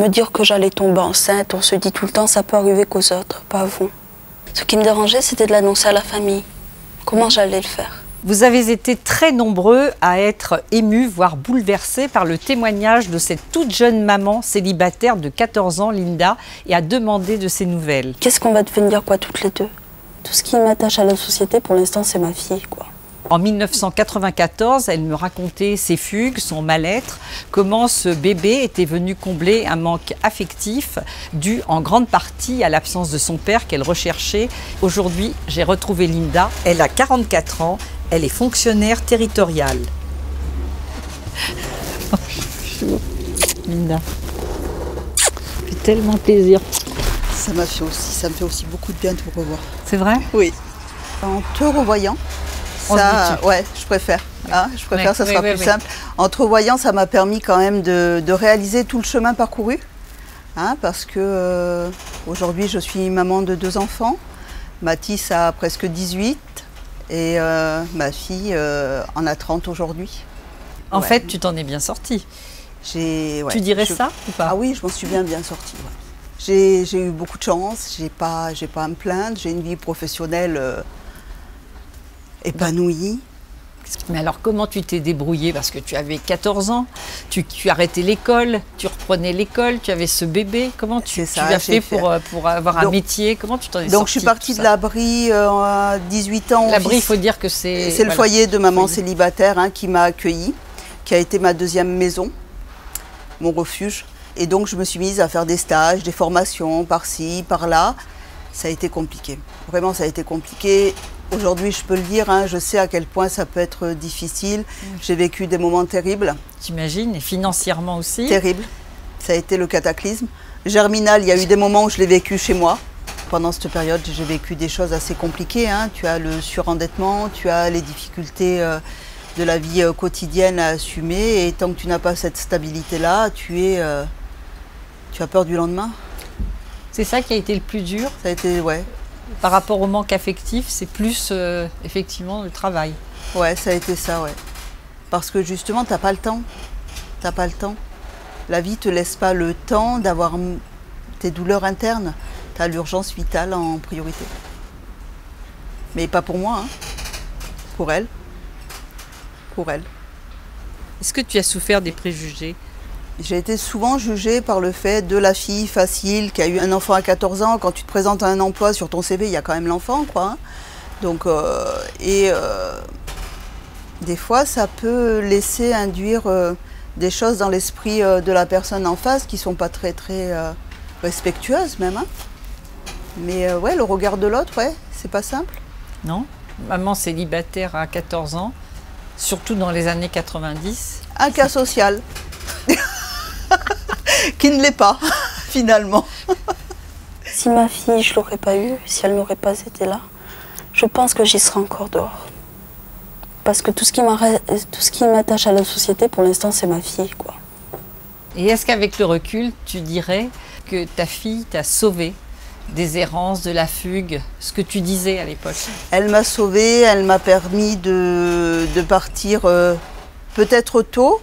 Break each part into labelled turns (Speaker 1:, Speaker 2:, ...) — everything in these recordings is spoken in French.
Speaker 1: Me dire que j'allais tomber enceinte, on se dit tout le temps, ça peut arriver qu'aux autres, pas à vous. Ce qui me dérangeait, c'était de l'annoncer à la famille. Comment j'allais le faire?
Speaker 2: Vous avez été très nombreux à être émus, voire bouleversés par le témoignage de cette toute jeune maman célibataire de 14 ans, Linda, et à demander de ses nouvelles.
Speaker 1: Qu'est-ce qu'on va devenir quoi toutes les deux? Tout ce qui m'attache à la société, pour l'instant, c'est ma fille, quoi.
Speaker 2: En 1994, elle me racontait ses fugues, son mal-être, comment ce bébé était venu combler un manque affectif dû en grande partie à l'absence de son père qu'elle recherchait. Aujourd'hui, j'ai retrouvé Linda. Elle a 44 ans, elle est fonctionnaire territoriale. Linda, ça fait tellement plaisir.
Speaker 3: Ça me fait aussi beaucoup de bien de te revoir.
Speaker 2: C'est vrai?
Speaker 3: Oui. En te revoyant, ça, ouais, je préfère. Hein, je préfère, ça sera plus simple. En te revoyant, ça m'a permis quand même de réaliser tout le chemin parcouru. Hein, parce que aujourd'hui, je suis maman de 2 enfants. Mathis a presque 18 et ma fille en a 30 aujourd'hui.
Speaker 2: En fait, tu t'en es bien sortie. Tu dirais ça ou pas?
Speaker 3: Ah oui, je m'en suis bien sortie. Ouais. J'ai eu beaucoup de chance, j'ai pas à me plaindre, j'ai une vie professionnelle épanouie.
Speaker 2: Mais alors, comment tu t'es débrouillée? Parce que tu avais 14 ans, tu arrêtais l'école, tu reprenais l'école, tu avais ce bébé. Comment tu as fait pour avoir un métier? Comment tu t'en es sortie?
Speaker 3: Donc, je suis partie de l'abri à 18 ans.
Speaker 2: L'abri, il faut dire que c'est...
Speaker 3: C'est le foyer de maman célibataire hein, qui m'a accueillie, qui a été ma 2e maison, mon refuge. Et donc, je me suis mise à faire des stages, des formations par-ci, par-là. Ça a été compliqué. Vraiment, ça a été compliqué. Aujourd'hui, je peux le dire, hein, je sais à quel point ça peut être difficile. J'ai vécu des moments terribles.
Speaker 2: J'imagine, et financièrement aussi.
Speaker 3: Terrible. Ça a été le cataclysme. Germinal, il y a eu des moments où je l'ai vécu chez moi. Pendant cette période, j'ai vécu des choses assez compliquées. Hein. Tu as le surendettement, tu as les difficultés de la vie quotidienne à assumer. Et tant que tu n'as pas cette stabilité-là, tu as peur du lendemain.
Speaker 2: C'est ça qui a été le plus dur?
Speaker 3: Ça a été, ouais.
Speaker 2: Par rapport au manque affectif, c'est plus effectivement le travail.
Speaker 3: Ouais, ça a été ça, ouais. Parce que justement, t'as pas le temps. T'as pas le temps. La vie te laisse pas le temps d'avoir tes douleurs internes. T'as l'urgence vitale en priorité. Mais pas pour moi, hein. Pour elle. Pour elle.
Speaker 2: Est-ce que tu as souffert des préjugés?
Speaker 3: J'ai été souvent jugée par le fait de la fille facile qui a eu un enfant à 14 ans. Quand tu te présentes à un emploi sur ton CV, il y a quand même l'enfant, quoi. Hein. Donc, des fois, ça peut laisser induire des choses dans l'esprit de la personne en face qui ne sont pas très respectueuses même. Hein. Mais ouais, le regard de l'autre, ouais, c'est pas simple.
Speaker 2: Non. Maman célibataire à 14 ans, surtout dans les années 90.
Speaker 3: Un cas social. Qui ne l'est pas, finalement.
Speaker 1: Si ma fille, je ne l'aurais pas eue, si elle n'aurait pas été là, je pense que j'y serais encore dehors. Parce que tout ce qui m'attache à la société, pour l'instant, c'est ma fille, quoi.
Speaker 2: Et est-ce qu'avec le recul, tu dirais que ta fille t'a sauvée des errances, de la fugue, ce que tu disais à l'époque?
Speaker 3: Elle m'a sauvée, elle m'a permis de partir peut-être tôt,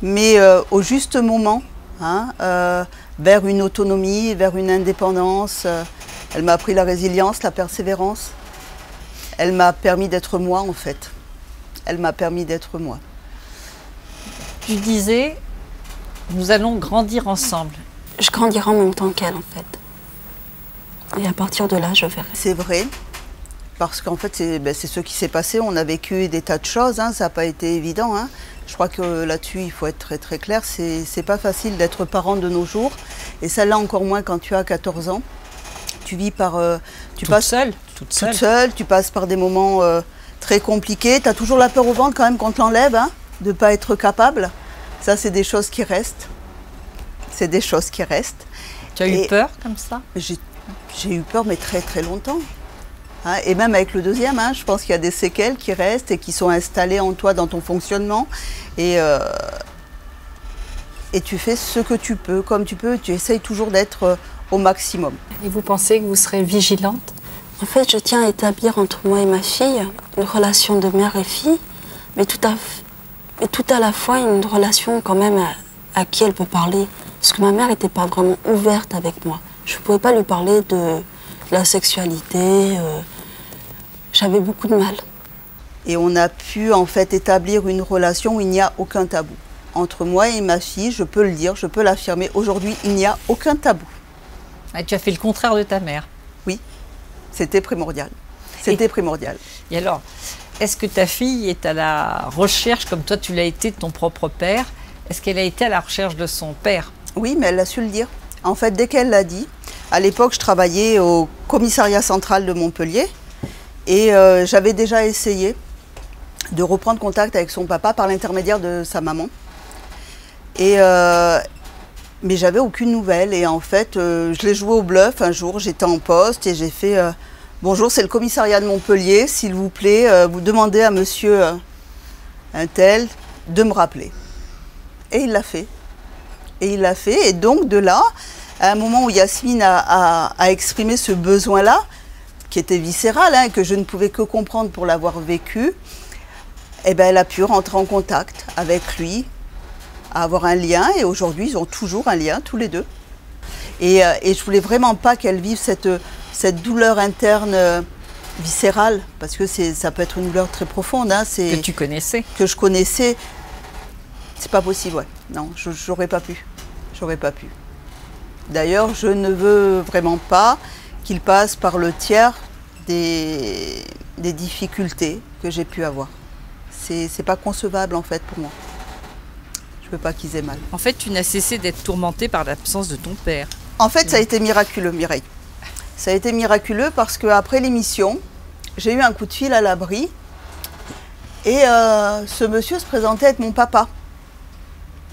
Speaker 3: mais au juste moment, hein, vers une autonomie, vers une indépendance. Elle m'a appris la résilience, la persévérance. Elle m'a permis d'être moi, en fait. Elle m'a permis d'être moi.
Speaker 2: Tu disais, nous allons grandir ensemble.
Speaker 1: Je grandirai en même temps qu'elle, en fait. Et à partir de là, je verrai.
Speaker 3: C'est vrai. Parce qu'en fait, c'est ce qui s'est passé. On a vécu des tas de choses, hein, ça n'a pas été évident. Hein. Je crois que là-dessus, il faut être très clair. C'est pas facile d'être parent de nos jours. Et celle-là, encore moins quand tu as 14 ans. Tu vis par...
Speaker 2: Toute seule.
Speaker 3: Tu passes par des moments très compliqués. Tu as toujours la peur au ventre quand même qu'on te l'enlève, hein, de ne pas être capable. Ça, c'est des choses qui restent. C'est des choses qui restent.
Speaker 2: Tu as eu peur comme ça?
Speaker 3: J'ai eu peur, mais très longtemps. Hein, et même avec le deuxième, hein, je pense qu'il y a des séquelles qui restent et qui sont installées en toi, dans ton fonctionnement. Et tu fais ce que tu peux, comme tu peux. Tu essayes toujours d'être au maximum.
Speaker 4: Et vous pensez que vous serez vigilante?
Speaker 1: En fait, je tiens à établir entre moi et ma fille une relation de mère et fille, mais tout à la fois une relation quand même à qui elle peut parler. Parce que ma mère n'était pas vraiment ouverte avec moi. Je ne pouvais pas lui parler de la sexualité. J'avais beaucoup de mal.
Speaker 3: Et on a pu en fait établir une relation où il n'y a aucun tabou. Entre moi et ma fille, je peux le dire, je peux l'affirmer, aujourd'hui, il n'y a aucun tabou.
Speaker 2: Ah, tu as fait le contraire de ta mère.
Speaker 3: Oui, c'était primordial. C'était primordial.
Speaker 2: Et alors, est-ce que ta fille est à la recherche, comme toi tu l'as été, de ton propre père? Est-ce qu'elle a été à la recherche de son père?
Speaker 3: Oui, mais elle a su le dire. En fait, dès qu'elle l'a dit, à l'époque, je travaillais au commissariat central de Montpellier et j'avais déjà essayé de reprendre contact avec son papa par l'intermédiaire de sa maman. Mais j'avais aucune nouvelle et en fait, je l'ai joué au bluff un jour, j'étais en poste et j'ai fait bonjour, c'est le commissariat de Montpellier, s'il vous plaît, vous demandez à monsieur un tel de me rappeler. Et il l'a fait. Et il l'a fait. Et donc de là, à un moment où Yasmine a exprimé ce besoin-là, qui était viscéral, hein, que je ne pouvais que comprendre pour l'avoir vécu, eh ben, elle a pu rentrer en contact avec lui, avoir un lien. Et aujourd'hui, ils ont toujours un lien, tous les deux. Et je voulais vraiment pas qu'elle vive cette douleur interne viscérale, parce que ça peut être une douleur très profonde. Hein,
Speaker 2: que tu connaissais.
Speaker 3: Que je connaissais. C'est pas possible, ouais. Non, j'aurais pas pu. J'aurais pas pu. D'ailleurs, je ne veux vraiment pas qu'il passe par le tiers des difficultés que j'ai pu avoir. C'est pas concevable, en fait, pour moi. Je veux pas qu'ils aient mal.
Speaker 2: En fait, tu n'as cessé d'être tourmentée par l'absence de ton père.
Speaker 3: En fait, ça a été miraculeux, Mireille. Ça a été miraculeux parce qu'après l'émission, j'ai eu un coup de fil à l'abri et ce monsieur se présentait être mon papa.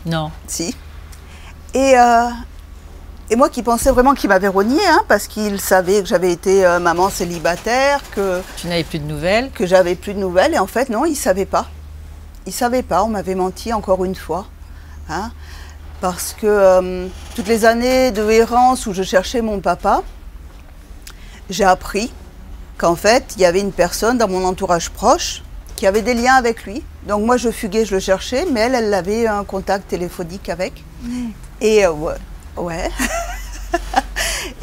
Speaker 2: Non.
Speaker 3: Si. Et moi qui pensais vraiment qu'il m'avait renié, hein, parce qu'il savait que j'avais été maman célibataire, que...
Speaker 2: Tu n'avais plus de nouvelles.
Speaker 3: Que j'avais plus de nouvelles, et en fait, non, il ne savait pas. Il ne savait pas, on m'avait menti encore une fois. Hein, parce que toutes les années de errance où je cherchais mon papa, j'ai appris qu'en fait, il y avait une personne dans mon entourage proche qui avait des liens avec lui. Donc moi, je fuguais, je le cherchais, mais elle avait un contact téléphonique avec. Et ouais.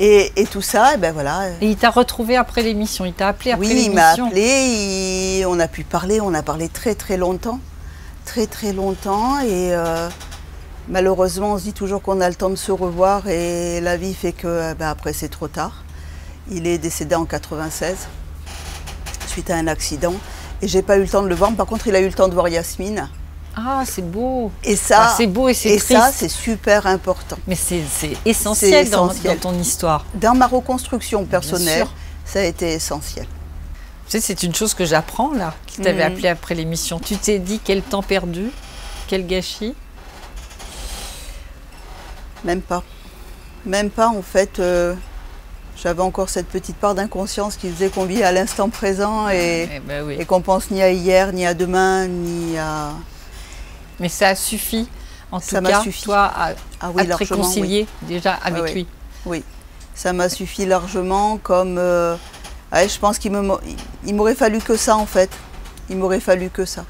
Speaker 3: et tout ça, et ben voilà.
Speaker 2: Et il t'a retrouvé après l'émission, il t'a appelé après l'émission?
Speaker 3: Oui, il m'a appelé, on a pu parler, on a parlé très très longtemps. Très très longtemps, et malheureusement, on se dit toujours qu'on a le temps de se revoir, et la vie fait que, ben, après c'est trop tard. Il est décédé en 96, suite à un accident. Et j'ai pas eu le temps de le voir. Par contre, il a eu le temps de voir Yasmine.
Speaker 2: Ah, c'est beau.
Speaker 3: Et ça,
Speaker 2: c'est beau et c'est triste.
Speaker 3: Et ça, c'est super important.
Speaker 2: Mais c'est essentiel, dans ton histoire.
Speaker 3: Dans ma reconstruction personnelle, ça a été essentiel.
Speaker 2: Tu sais, c'est une chose que j'apprends, là, qui t'avait appelé après l'émission. Tu t'es dit, quel temps perdu, quel gâchis?
Speaker 3: Même pas. Même pas, en fait. J'avais encore cette petite part d'inconscience qui faisait qu'on vit à l'instant présent et qu'on pense ni à hier, ni à demain, ni à...
Speaker 2: Mais ça a suffi, en tout cas, toi, à te réconcilier déjà avec lui.
Speaker 3: Oui, ça m'a suffi largement, comme... je pense qu'il m'aurait fallu que ça, en fait. Il m'aurait fallu que ça.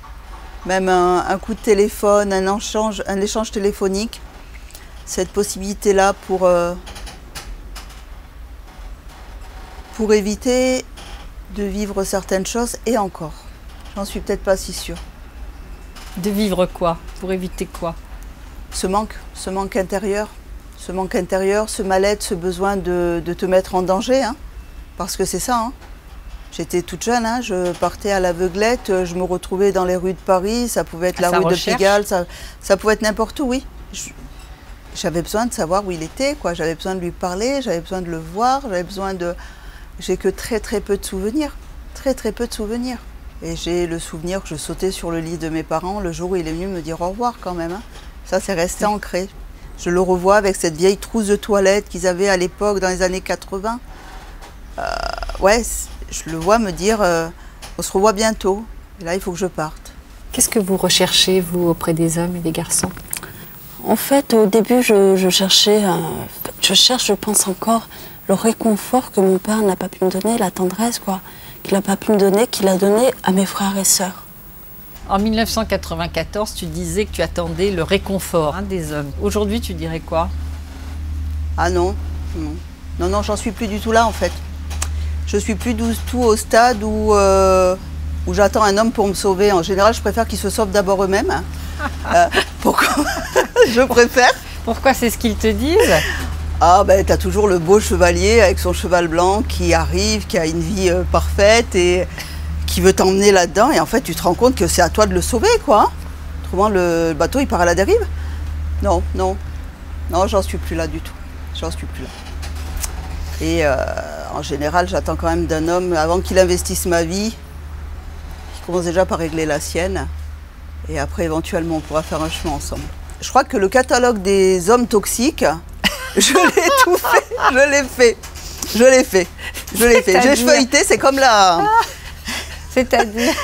Speaker 3: Même un coup de téléphone, un échange téléphonique, cette possibilité-là pour éviter de vivre certaines choses, et encore. J'en suis peut-être pas si sûre.
Speaker 2: De vivre quoi? Pour éviter quoi?
Speaker 3: Ce manque intérieur, ce mal-être, ce besoin de te mettre en danger, hein, parce que c'est ça. Hein. J'étais toute jeune, hein, je partais à l'aveuglette, je me retrouvais dans les rues de Paris, ça pouvait être la rue de Pigalle, ça pouvait être n'importe où, oui. J'avais besoin de savoir où il était, quoi. J'avais besoin de lui parler, j'avais besoin de le voir, j'avais besoin de... J'ai que très très peu de souvenirs, très très peu de souvenirs. Et j'ai le souvenir que je sautais sur le lit de mes parents le jour où il est venu me dire au revoir quand même. Hein. Ça, c'est resté ancré. Je le revois avec cette vieille trousse de toilette qu'ils avaient à l'époque dans les années 80. Ouais, je le vois me dire on se revoit bientôt. Et là, il faut que je parte.
Speaker 4: Qu'est-ce que vous recherchez, vous, auprès des hommes et des garçons?
Speaker 1: En fait, au début, je cherchais, je pense encore, le réconfort que mon père n'a pas pu me donner, la tendresse, quoi, qu'il n'a pas pu me donner, qu'il a donné à mes frères et sœurs.
Speaker 2: En 1994, tu disais que tu attendais le réconfort des hommes. Aujourd'hui, tu dirais quoi?
Speaker 3: Ah non, non. Non, non, j'en suis plus du tout là en fait. Je suis plus du tout au stade où j'attends un homme pour me sauver. En général, je préfère qu'ils se sauvent d'abord eux-mêmes. Pourquoi? Je préfère.
Speaker 2: Pourquoi? C'est ce qu'ils te disent?
Speaker 3: Ah ben t'as toujours le beau chevalier avec son cheval blanc qui arrive, qui a une vie parfaite et qui veut t'emmener là-dedans. Et en fait, tu te rends compte que c'est à toi de le sauver, quoi. Autrement, le bateau, il part à la dérive. Non, non. Non, j'en suis plus là du tout. J'en suis plus là. Et en général, j'attends quand même d'un homme, avant qu'il investisse ma vie, qu'il commence déjà par régler la sienne. Et après, éventuellement, on pourra faire un chemin ensemble. Je crois que le catalogue des hommes toxiques, je l'ai tout fait. Je l'ai fait. Je l'ai fait. Je l'ai fait. J'ai feuilleté, c'est comme la...
Speaker 2: C'est-à-dire?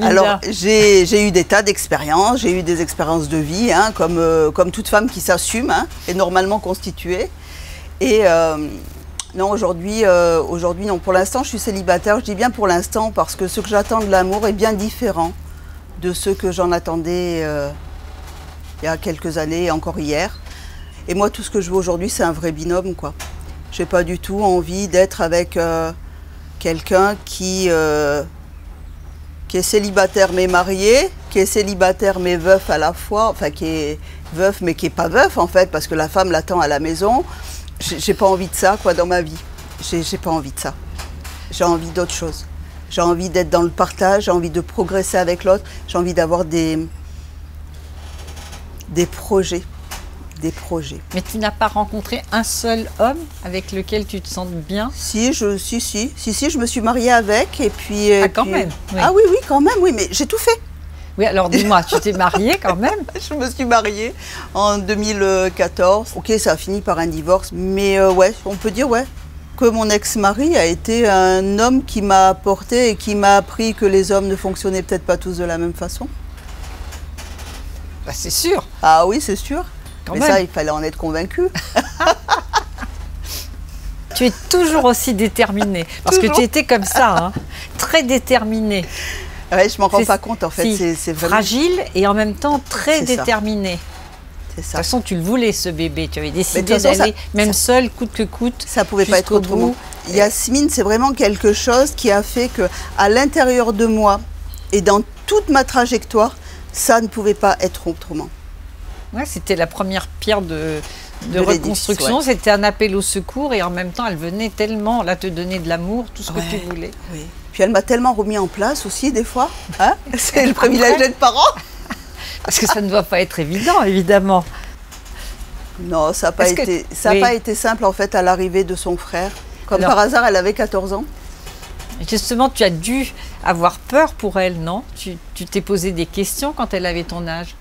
Speaker 3: Alors, j'ai eu des tas d'expériences. J'ai eu des expériences de vie, hein, comme toute femme qui s'assume, hein, est normalement constituée. Et non, aujourd'hui, non. Pour l'instant, je suis célibataire. Je dis bien pour l'instant parce que ce que j'attends de l'amour est bien différent de ce que j'en attendais il y a quelques années, encore hier. Et moi, tout ce que je veux aujourd'hui, c'est un vrai binôme, quoi. J'ai pas du tout envie d'être avec quelqu'un qui est célibataire mais marié, qui est célibataire mais veuf à la fois, enfin qui est veuf mais qui est pas veuf en fait, parce que la femme l'attend à la maison. J'ai pas envie de ça, quoi, dans ma vie. J'ai pas envie de ça. J'ai envie d'autre chose. J'ai envie d'être dans le partage, j'ai envie de progresser avec l'autre, j'ai envie d'avoir des projets. Des projets.
Speaker 2: Mais tu n'as pas rencontré un seul homme avec lequel tu te sens bien?
Speaker 3: Si, je me suis mariée avec et puis...
Speaker 2: quand même oui.
Speaker 3: Ah oui, oui, quand même, oui, mais j'ai tout fait.
Speaker 2: Oui, alors dis-moi, tu t'es mariée quand même?
Speaker 3: Je me suis mariée en 2014. Ok, ça a fini par un divorce, mais ouais, on peut dire, ouais, que mon ex-mari a été un homme qui m'a apporté et qui m'a appris que les hommes ne fonctionnaient peut-être pas tous de la même façon.
Speaker 2: Bah, c'est sûr.
Speaker 3: Ah oui, c'est sûr.
Speaker 2: Quand
Speaker 3: mais
Speaker 2: même.
Speaker 3: ça, il fallait en être convaincu.
Speaker 2: Tu es toujours aussi déterminée, parce que tu étais comme ça, hein, très déterminée.
Speaker 3: Ouais, je m'en rends pas compte en fait. C'est vraiment...
Speaker 2: fragile et en même temps très déterminée.
Speaker 3: C'est ça.
Speaker 2: De toute façon, tu le voulais ce bébé. Tu avais décidé d'aller même seule, coûte que coûte.
Speaker 3: Ça pouvait pas être autrement. Yasmine, c'est vraiment quelque chose qui a fait que, à l'intérieur de moi et dans toute ma trajectoire, ça ne pouvait pas être autrement.
Speaker 2: Ouais, c'était la première pierre de reconstruction. Ouais. C'était un appel au secours et en même temps, elle venait tellement là te donner de l'amour, tout ce que tu voulais.
Speaker 3: Oui. Puis elle m'a tellement remis en place aussi des fois. Hein, c'est le privilège d'être parent.
Speaker 2: Parce que ça ne doit pas être évident, évidemment.
Speaker 3: Non, ça n'a pas été simple en fait à l'arrivée de son frère. Comme par hasard, elle avait 14 ans.
Speaker 2: Justement, tu as dû avoir peur pour elle, non? Tu t'es posé des questions quand elle avait ton âge?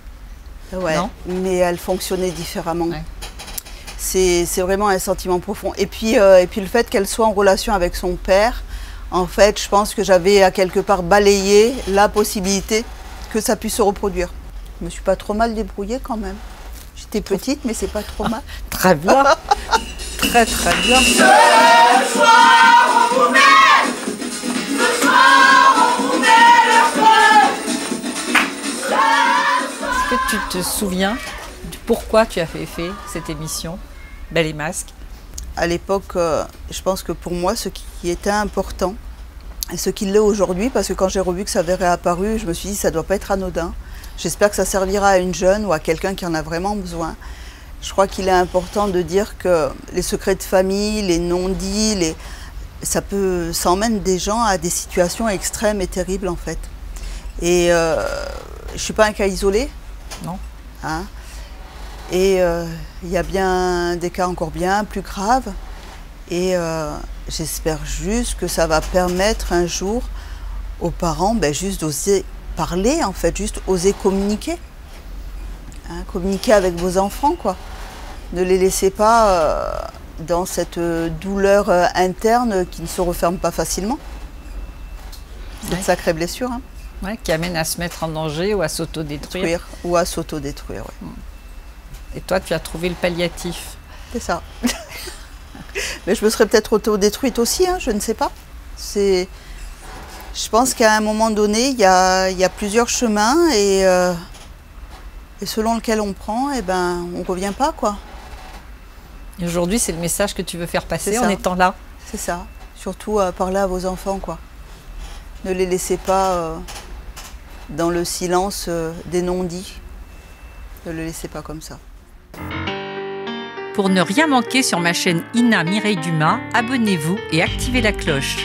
Speaker 3: Ouais, mais elle fonctionnait différemment. Ouais. C'est vraiment un sentiment profond. Et puis le fait qu'elle soit en relation avec son père, en fait, je pense que j'avais à quelque part balayé la possibilité que ça puisse se reproduire. Je me suis pas trop mal débrouillée quand même. J'étais petite, mais c'est pas trop mal.
Speaker 2: Très bien. Très, très bien.
Speaker 5: Ce soir, on vous met. Ce soir, on vous met le feu.
Speaker 2: Est-ce que tu te souviens de pourquoi tu as fait cette émission, Belle et Masque?
Speaker 3: À l'époque, je pense que pour moi, ce qui était important, et ce qui l'est aujourd'hui, parce que quand j'ai revu que ça avait réapparu, je me suis dit, ça ne doit pas être anodin. J'espère que ça servira à une jeune ou à quelqu'un qui en a vraiment besoin. Je crois qu'il est important de dire que les secrets de famille, les non-dits, ça emmène des gens à des situations extrêmes et terribles en fait. Et je ne suis pas un cas isolé.
Speaker 2: Non.
Speaker 3: Hein? Et il y a bien des cas encore bien plus graves. Et j'espère juste que ça va permettre un jour aux parents juste d'oser parler, en fait, juste oser communiquer. Hein, communiquer avec vos enfants, quoi. Ne les laissez pas dans cette douleur interne qui ne se referme pas facilement. C'est une sacrée blessure. Hein.
Speaker 2: Ouais, qui amène à se mettre en danger ou à s'autodétruire.
Speaker 3: Ou à s'autodétruire, oui.
Speaker 2: Et toi, tu as trouvé le palliatif.
Speaker 3: C'est ça. Mais je me serais peut-être autodétruite aussi, hein, je ne sais pas. Je pense qu'à un moment donné, il y a plusieurs chemins et selon lequel on prend, on ne revient pas, quoi.
Speaker 2: Et aujourd'hui, c'est le message que tu veux faire passer en
Speaker 3: ça.
Speaker 2: étant là.
Speaker 3: C'est ça. Surtout parler à vos enfants, quoi. Ne les laissez pas dans le silence des non-dits. Ne les laissez pas comme ça.
Speaker 2: Pour ne rien manquer sur ma chaîne Ina Mireille Dumas, abonnez-vous et activez la cloche.